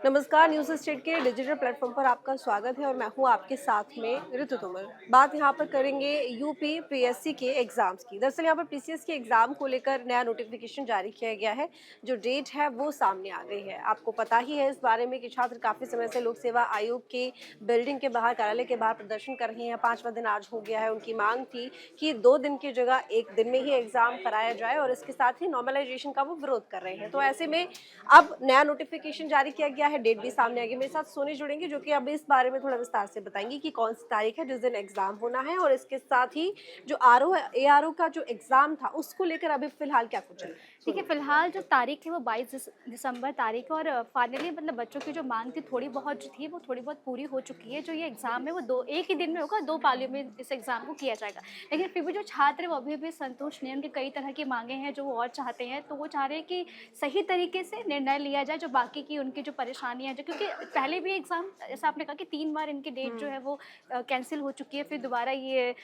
नमस्कार, news state के digital platform पर आपका स्वागत है और मैं हूं आपके साथ में ऋतु तोमर। बात यहां पर करेंगे यूपी पीएससी के एग्जाम्स की। दरअसल यहां पर पीसीएस के एग्जाम को लेकर नया नोटिफिकेशन जारी किया गया है। जो डेट है वो सामने आ गई है। आपको पता ही है इस बारे में कि छात्र काफी समय से लोक सेवा आयोग के बिल्डिंग के बाहर, कार्यालय के बाहर प्रदर्शन कर रहे हैं। 5वां दिन आज हो गया है। उनकी मांग थी कि 2 दिन की जगह 1 दिन में ही एग्जाम कराया जाए और इसके साथ ही नॉर्मलाइजेशन का वो विरोध कर रहे हैं। तो ऐसे में अब नया नोटिफिकेशन जारी किया गया है, डेट भी सामने आ गई। मेरे साथ सोनी जुड़ेंगे जो कि अब इस बारे में थोड़ा विस्तार से बताएंगी कि कौन सी तारीख है जिस दिन एग्जाम होना है और इसके साथ ही जो आरओ एआरओ का जो एग्जाम था उसको लेकर अभी फिलहाल क्या कुछ चल रहा है। ठीक है, फिलहाल जो तारीख है वो 22 दिसंबर तारीख है और फाइनली मतलब बच्चों की जो मांग थी थोड़ी बहुत जो थी वो थोड़ी बहुत पूरी हो चुकी है। जो ये एग्ज़ाम है वो एक ही दिन में होगा, 2 पालियों में इस एग्ज़ाम को किया जाएगा। लेकिन फिर भी जो छात्र है वो अभी भी संतुष्ट नहीं है। उनकी कई तरह की मांगे हैं जो वो और चाहते हैं। तो वो चाह रहे हैं कि सही तरीके से निर्णय लिया जाए, जो बाकी की उनकी जो परेशानियाँ जो, क्योंकि पहले भी एग्ज़ाम जैसा आपने कहा कि 3 बार इनकी डेट जो है वो कैंसिल हो चुकी है। फिर दोबारा ये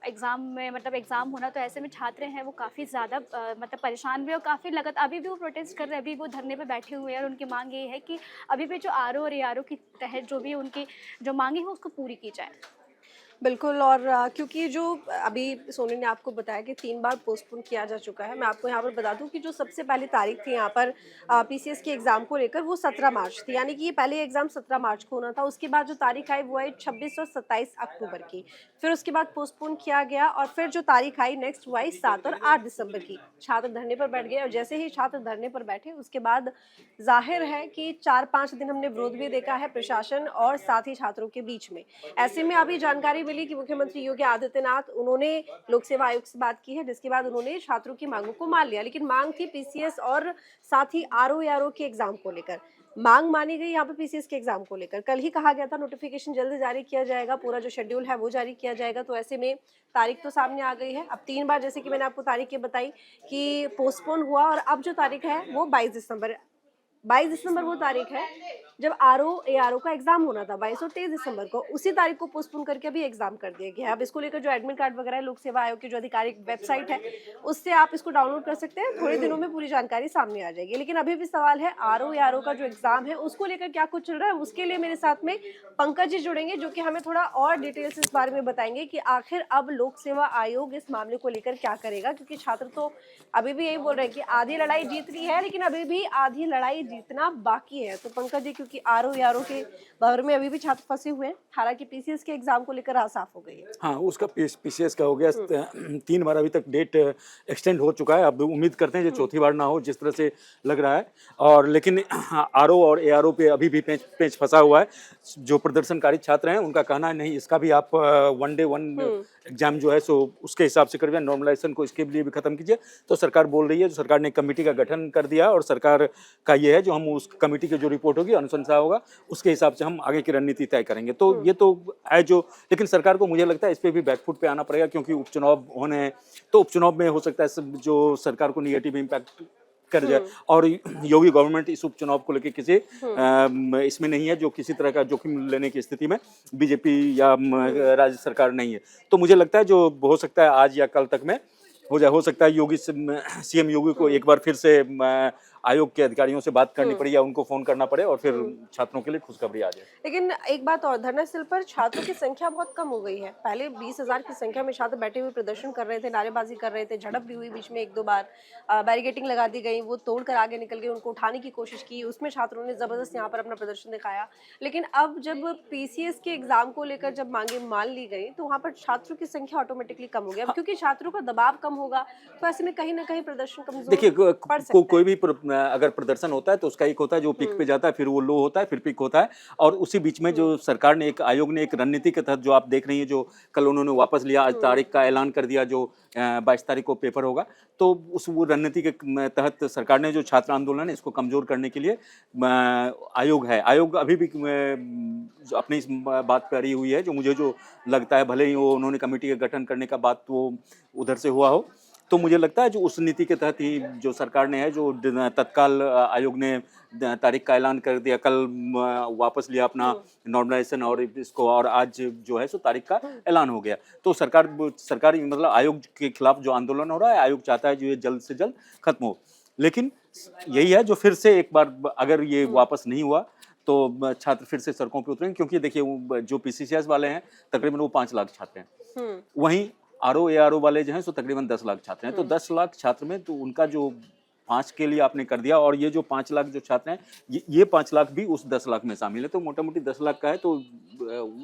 एग्ज़ाम में मतलब एग्ज़ाम होना, तो ऐसे में छात्र हैं वो काफ़ी ज़्यादा मतलब परेशान भी और काफ़ी लगातार अभी भी वो प्रोटेस्ट कर रहे हैं। अभी वो धरने पे बैठे हुए हैं और उनकी मांग ये है कि अभी भी जो आरओ और एआरओ के तहत जो भी उनकी जो मांगे हैं उसको पूरी की जाए। बिल्कुल। और क्योंकि जो अभी सोनी ने आपको बताया कि 3 बार पोस्टपोन किया जा चुका है, मैं आपको यहाँ पर बता दूं कि जो सबसे पहली तारीख थी यहाँ पर पीसीएस के एग्जाम को लेकर वो 17 मार्च थी। यानी कि ये पहले एग्जाम 17 मार्च को होना था। उसके बाद जो तारीख आई वो आई 26 और 27 अक्टूबर की। फिर उसके बाद पोस्टपोन किया गया और फिर जो तारीख आई नेक्स्ट वो आई 7 और 8 दिसंबर की। छात्र धरने पर बैठ गए और जैसे ही छात्र धरने पर बैठे उसके बाद जाहिर है कि 4-5 दिन हमने विरोध भी देखा है प्रशासन और साथ ही छात्रों के बीच में। ऐसे में अभी जानकारी मिली कि मुख्यमंत्री योगी आदित्यनाथ उन्होंने लोक सेवा आयोग से बात की है, जिसके बाद उन्होंने छात्रों की मांगों को मान लिया। लेकिन मांग थी पीसीएस और साथ ही आरओ एआरओ के एग्जाम को लेकर। मांग मानी गई यहाँ पे पीसीएस के एग्जाम को लेकर। कल ही कहा गया था नोटिफिकेशन जल्द जारी किया जाएगा, पूरा जो शेड्यूल है वो जारी किया जाएगा। तो ऐसे में तारीख तो सामने आ गई है। अब 3 बार जैसे कि मैंने आपको तारीखें बताई कि पोस्टपोन हुआ और अब जो तारीख है वो 22 दिसंबर। 22 दिसंबर वो तारीख है जब आरओ एआरओ का एग्जाम होना था। 22 और 23 दिसंबर को उसी तारीख को पोस्टपोन करके अभी एग्जाम कर दिया गया है। अब इसको लेकर जो एडमिट कार्ड वगैरह है, लोक सेवा आयोग की जो आधिकारिक वेबसाइट है उससे आप इसको डाउनलोड कर सकते हैं। थोड़े दिनों में पूरी जानकारी सामने आ जाएगी। लेकिन अभी भी सवाल है आरओ एआरओ का जो एग्जाम है उसको लेकर क्या कुछ चल रहा है। उसके लिए मेरे साथ में पंकज जी जुड़ेंगे जो कि हमें थोड़ा और डिटेल से इस बारे में बताएंगे कि आखिर अब लोक सेवा आयोग इस मामले को लेकर क्या करेगा। क्योंकि छात्र तो अभी भी यही बोल रहे हैं कि आधी लड़ाई जीत ली है लेकिन अभी भी आधी लड़ाई जीतना बाकी है। तो पंकज जी, क्योंकि आरओ यारो के भंवर में अभी भी छात्र फंसे हुए हैं, हालांकि पीसीएस के एग्जाम को लेकर राह साफ हो गई है। हाँ, उसका पीसीएस का हो गया 3 बार अभी तक डेट एक्सटेंड हो चुका है। अब उम्मीद करते हैं जो चौथी बार ना हो, जिस तरह से लग रहा है। और लेकिन आरओ और एआरओ पे अभी भी पेंच फंसा हुआ है। जो प्रदर्शनकारी छात्र हैं उनका कहना है नहीं, इसका भी आप वन डे वन एग्जाम जो है सो उसके हिसाब से करिए, नॉर्मलाइजेशन को इसके लिए भी खत्म कीजिए। तो सरकार बोल रही है, जो सरकार ने कमेटी का गठन कर दिया और सरकार का ये है जो हम उस कमेटी की जो रिपोर्ट होगी, अनुशंसा होगा, उसके हिसाब से हम आगे की रणनीति तय करेंगे। तो ये तो है जो, लेकिन सरकार को मुझे लगता है इस पे भी बैकफुट पे आना पड़ेगा क्योंकि उपचुनाव होने हैं। तो उपचुनाव में हो सकता है जो सरकार को निगेटिव इम्पैक्ट कर जाए। और योगी गवर्नमेंट इस उपचुनाव को लेकर किसी इसमें नहीं है, जो किसी तरह का जोखिम लेने की स्थिति में बीजेपी या राज्य सरकार नहीं है। तो मुझे लगता है जो हो सकता है आज या कल तक में हो सकता है योगी सीएम योगी को एक बार फिर से आयोग के अधिकारियों से बात करनी पड़े या उनको फोन करना पड़े और फिर छात्रों के लिए खुशखबरी आ जाए। लेकिन एक बात और, धरना स्थल पर छात्रों की संख्या बहुत कम हो गई है। पहले 20,000 की संख्या में छात्र बैठे हुए प्रदर्शन कर रहे थे, नारेबाजी कर रहे थे, झड़प भी हुई बीच में 1-2 बार, बैरिकेटिंग लगा दी गई, वो तोड़कर आगे निकल गए, उनको उठाने की कोशिश की, उसमें छात्रों ने जबरदस्त यहाँ पर अपना प्रदर्शन दिखाया। लेकिन अब जब पीसीएस के एग्जाम को लेकर जब मांगे मान ली गई तो वहाँ पर छात्रों की संख्या ऑटोमेटिकली कम हो गई। अब क्योंकि छात्रों का दबाव कम होगा तो ऐसे में कहीं ना कहीं प्रदर्शन कमजोर देखिए पड़ सकता है। कोई भी अगर प्रदर्शन होता है तो उसका एक होता है जो पीक पे जाता है, फिर वो लो होता है, फिर पीक होता है। और उसी बीच में जो सरकार ने आयोग ने एक रणनीति के तहत जो आप देख रही हैं, जो कल उन्होंने वापस लिया, आज तारीख का ऐलान कर दिया, जो 22 तारीख को पेपर होगा। तो वो रणनीति के तहत सरकार ने जो छात्र आंदोलन है इसको कमजोर करने के लिए आयोग है। आयोग अभी भी जो अपनी इस बात पर अड़ी हुई है, जो मुझे जो लगता है, भले ही वो उन्होंने कमेटी का गठन करने का बात वो उधर से हुआ हो, तो मुझे लगता है जो उस नीति के तहत ही जो सरकार ने है, जो तत्काल आयोग ने तारीख का ऐलान कर दिया, कल वापस लिया अपना नॉर्मलाइजेशन और इसको, और आज जो है सो तारीख का ऐलान हो गया। तो सरकार मतलब आयोग के खिलाफ जो आंदोलन हो रहा है, आयोग चाहता है जो ये जल्द से जल्द खत्म हो। लेकिन यही है जो फिर से एक बार अगर ये वापस नहीं हुआ तो छात्र फिर से सड़कों पे उतरेंगे, क्योंकि देखिए जो पीसीसीएस वाले हैं तकरीबन वो 5 लाख छात्र हैं, वहीं आरओ एआरओ वाले जो हैं सो तकरीबन 10 लाख छात्र हैं। तो 10 लाख छात्र में तो उनका जो 5 के लिए आपने कर दिया, और ये जो 5 लाख जो छात्र हैं ये 5 लाख भी उस 10 लाख में शामिल है, तो मोटा मोटी 10 लाख का है, तो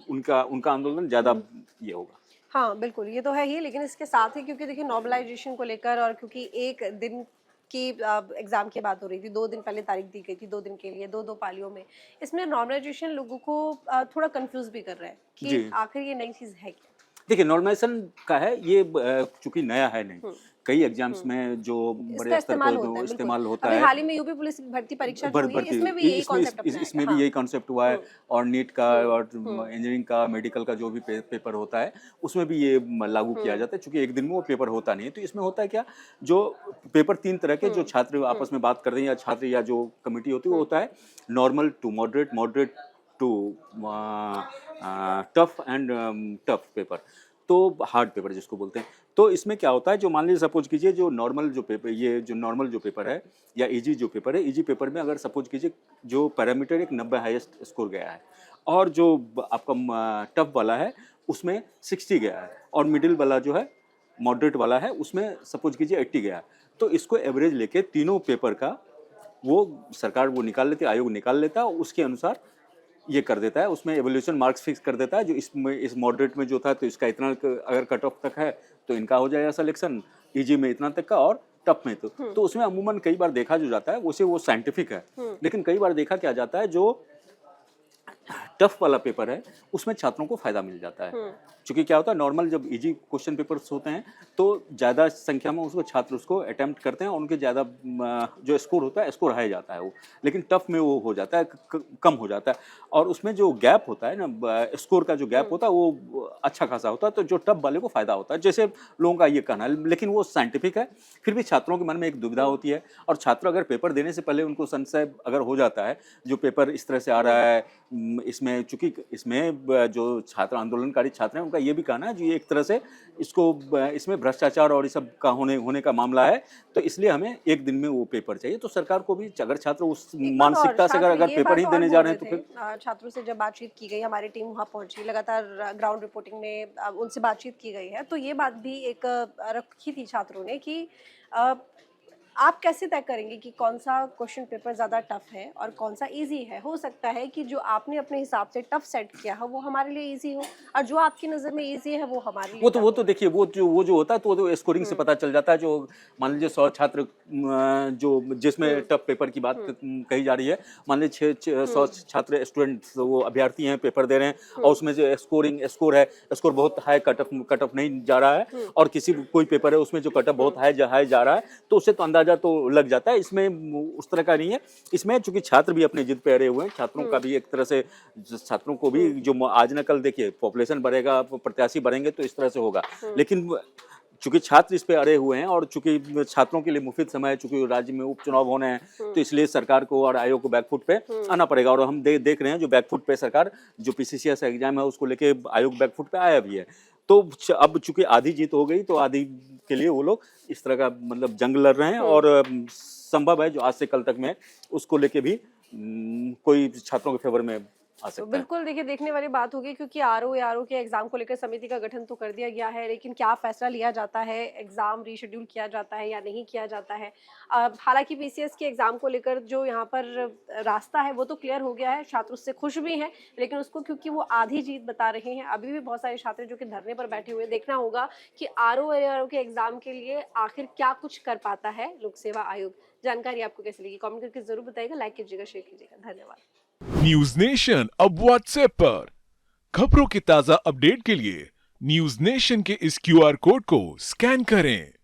उनका आंदोलन ज़्यादा ये होगा। हाँ बिल्कुल, ये तो है ही, लेकिन इसके साथ ही क्योंकि देखिए नॉर्मलाइजेशन को लेकर, और क्योंकि एक दिन की एग्जाम की बात हो रही थी, 2 दिन पहले तारीख दी गई थी 2 दिन के लिए, 2-2 पालियों में, इसमें नॉर्मलाइजेशन लोगों को थोड़ा कंफ्यूज भी कर रहा है कि आखिर ये नई चीज़ है क्या। देखिए नॉर्मलाइजेशन का है ये, चूंकि नया है नहीं, कई एग्जाम्स में जो बड़े स्तर पर इस्तेमाल होता है। हाल ही में यूपी पुलिस भर्ती परीक्षा जो हुई, इसमें भी यही कॉन्सेप्ट अपनाया है। इसमें भी यही कॉन्सेप्ट हुआ है, और नीट का और इंजीनियरिंग का, मेडिकल का जो भी पेपर होता है उसमें भी ये लागू किया जाता है, चूंकि एक दिन में वो पेपर होता नहीं है। तो इसमें होता है क्या, जो पेपर 3 तरह के जो छात्र आपस में बात कर रहे हैं, या छात्र या जो कमेटी होती है, वो होता है normal to moderate, moderate to tough and tough paper, तो हार्ड पेपर जिसको बोलते हैं। तो इसमें क्या होता है, जो मान लीजिए सपोज कीजिए जो नॉर्मल जो पेपर, ये जो नॉर्मल जो पेपर है या इजी जो पेपर है, इजी पेपर में अगर सपोज कीजिए जो पैरामीटर एक 90 हाईएस्ट स्कोर गया है, और जो आपका टफ वाला है उसमें 60 गया है, और मिडिल वाला जो है मॉडरेट वाला है उसमें सपोज कीजिए 80 गया है, तो इसको एवरेज लेके तीनों पेपर का वो सरकार वो निकाल लेती है, आयोग निकाल लेता है, उसके अनुसार ये कर देता है, उसमें एवोल्यूशन मार्क्स फिक्स कर देता है, जो इसमें इस मॉडरेट में जो था तो इसका इतना अगर कट ऑफ तक है तो इनका हो जाएगा सिलेक्शन, इजी में इतना तक का, और टफ में तो उसमें अमूमन कई बार देखा जो जाता है उसे वो साइंटिफिक है, लेकिन कई बार देखा क्या जाता है जो टफ वाला पेपर है उसमें छात्रों को फायदा मिल जाता है, क्योंकि क्या होता है नॉर्मल जब इजी क्वेश्चन पेपर्स होते हैं तो ज़्यादा संख्या में उसको छात्र उसको अटेम्प्ट करते हैं, और उनके ज़्यादा जो स्कोर होता है स्कोर हाई जाता है वो, लेकिन टफ में वो हो जाता है कम हो जाता है, और उसमें जो गैप होता है ना, स्कोर का जो गैप होता है वो अच्छा खासा होता है, तो जो टफ वाले को फ़ायदा होता है, जैसे लोगों का ये कहना है, लेकिन वो साइंटिफिक है। फिर भी छात्रों के मन में एक दुविधा होती है, और छात्र अगर पेपर देने से पहले उनको संशय अगर हो जाता है जो पेपर इस तरह से आ रहा है, इसमें चूंकि इसमें जो छात्र आंदोलनकारी छात्र हैं उनका ये भी कहना है जो ये एक तरह से इसमें भ्रष्टाचार और ये सब का होने का मामला है, तो इसलिए हमें एक दिन में वो पेपर चाहिए। तो सरकार को भी अगर छात्र उस मानसिकता से अगर पेपर ही देने जा रहे हैं तो फिर छात्रों से जब बातचीत की गई, हमारी टीम वहाँ पहुंची, लगातार ग्राउंड रिपोर्टिंग में उनसे बातचीत की गई है, तो ये बात भी एक रखी थी छात्रों ने कि आप कैसे तय करेंगे कि कौन सा क्वेश्चन पेपर ज़्यादा टफ है और कौन सा इजी है। हो सकता है कि जो आपने अपने हिसाब से टफ सेट किया है वो हमारे लिए इजी हो, और जो आपकी नज़र में इजी है वो हमारे लिए वो तो देखिए वो जो होता है तो स्कोरिंग से पता चल जाता है। जो मान लीजिए 100 छात्र जो जिसमें टफ पेपर की बात कही जा रही है, मान लीजिए 100 छात्र स्टूडेंट्स वो अभ्यर्थी हैं, पेपर दे रहे हैं, और उसमें जो स्कोर बहुत हाई कट ऑफ नहीं जा रहा है, और कोई पेपर है उसमें जो कट ऑफ बहुत हाई जा रहा है, तो उससे तो अंदाजा तो लग जाता है। इसमें उस तरह का नहीं है, इसमें चूंकि छात्र भी अपनी जिद पे अड़े हुए हैं, छात्रों का भी एक तरह से, छात्रों को भी जो आज न कल देखिए पॉपुलेशन बढ़ेगा, प्रत्याशी बढ़ेंगे तो इस तरह से होगा, लेकिन चूंकि छात्र इस पे अड़े हुए हैं, और चूंकि छात्रों के लिए मुफीद समय है, चूंकि राज्य में उपचुनाव होने हैं, तो इसलिए सरकार को और आयोग को बैकफुट पे आना पड़ेगा, और हम देख रहे हैं जो बैकफुट पे सरकार जो पीसीसीएस एग्जाम है उसको लेके आयोग बैकफुट पे आया भी है। तो अब चूंकि आधी जीत हो गई, तो आधी के लिए वो लोग इस तरह का मतलब जंग लड़ रहे हैं, और संभव है जो आज से कल तक में उसको लेके भी कोई छात्रों के फेवर में आ सकता है। बिल्कुल देखिए देखने वाली बात होगी, क्योंकि आरओ के एग्जाम को लेकर समिति का गठन तो कर दिया गया है, लेकिन क्या फैसला लिया जाता है, एग्जाम रीशेड्यूल किया जाता है या नहीं किया जाता है। हालांकि पीसीएस के एग्जाम को लेकर जो यहाँ पर रास्ता है वो तो क्लियर हो गया है, छात्र उससे खुश भी हैं, लेकिन उसको क्योंकि वो आधी जीत बता रहे हैं, अभी भी बहुत सारे छात्र जो कि धरने पर बैठे हुए, देखना होगा कि आरओ के एग्जाम के लिए आखिर क्या कुछ कर पाता है लोक सेवा आयोग। जानकारी आपको कैसी लगी कमेंट करके जरूर बताइएगा, लाइक कीजिएगा, शेयर कीजिएगा, धन्यवाद। न्यूज नेशन अब व्हाट्सएप पर खबरों के ताजा अपडेट के लिए न्यूज नेशन के इस क्यूआर कोड को स्कैन करें।